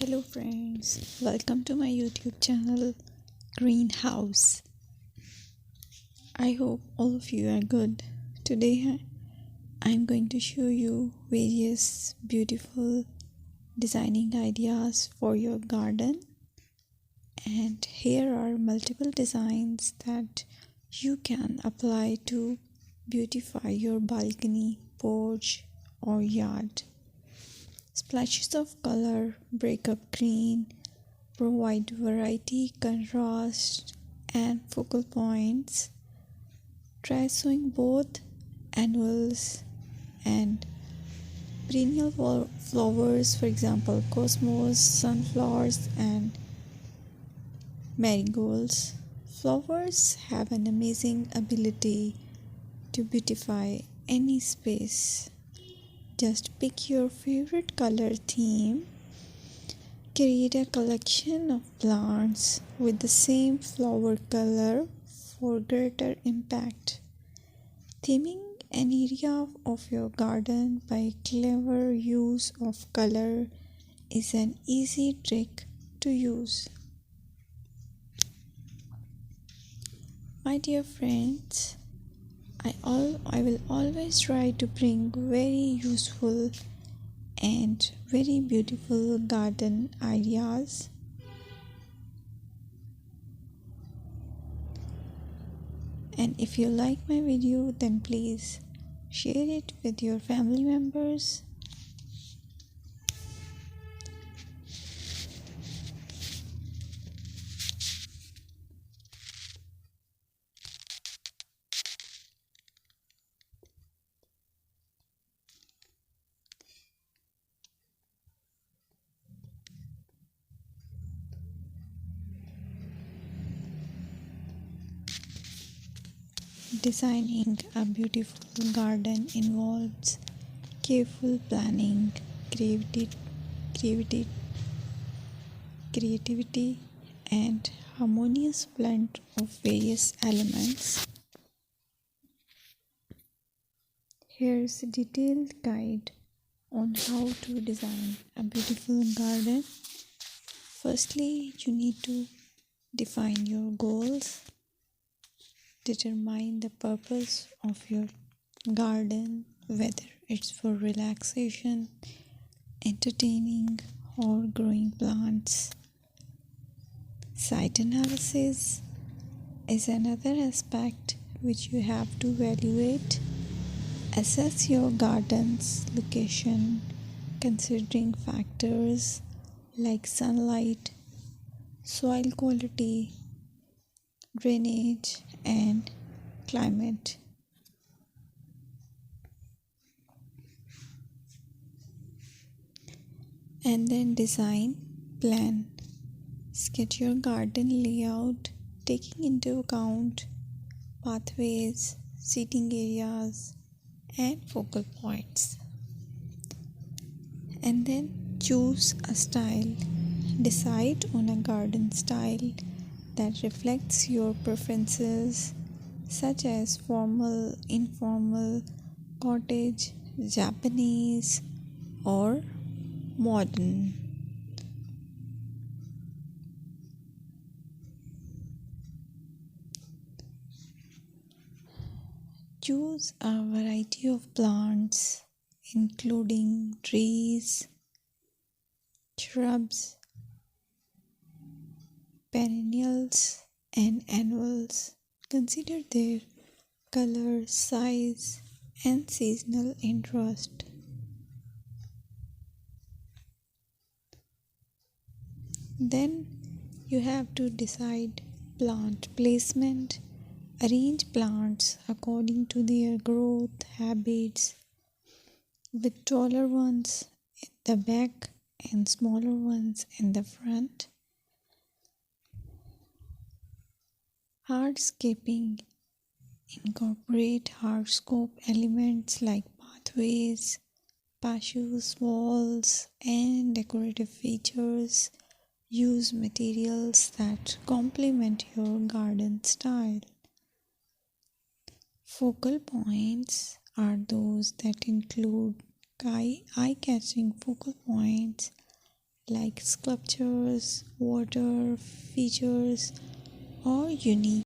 Hello friends, welcome to my YouTube channel Greenhouse. I hope all of you are good. Today I'm going to show you various beautiful designing ideas for your garden, and here are multiple designs that you can apply to beautify your balcony, porch or yard. Splashes of color break up green, provide variety, contrast, and focal points. Try sowing both annuals and perennial flowers, for example, cosmos, sunflowers, and marigolds. Flowers have an amazing ability to beautify any space. Just pick your favorite color theme. Create a collection of plants with the same flower color for greater impact. Theming an area of your garden by clever use of color is an easy trick to use. My dear friends, I will always try to bring very useful and very beautiful garden ideas. And if you like my video, then please share it with your family members. Designing a beautiful garden involves careful planning, creativity, creativity, and harmonious blend of various elements. Here's a detailed guide on how to design a beautiful garden. Firstly, you need to define your goals. Determine the purpose of your garden, whether it's for relaxation, entertaining, or growing plants. Site analysis is another aspect which you have to evaluate. Assess your garden's location, considering factors like sunlight, soil quality, drainage, and climate. And then design plan. Sketch your garden layout, taking into account pathways, seating areas, and focal points. And then choose a style. Decide on a garden style that reflects your preferences, such as formal, informal, cottage, Japanese, or modern. Choose a variety of plants, including trees, shrubs, perennials, and annuals. Consider their color, size, and seasonal interest. Then you have to decide plant placement. Arrange plants according to their growth habits, with taller ones in the back and smaller ones in the front. Hardscaping. Incorporate hardscape elements like pathways, patios, walls, and decorative features. Use materials that complement your garden style. Focal points are those that include eye-catching focal points like sculptures, water features, or unique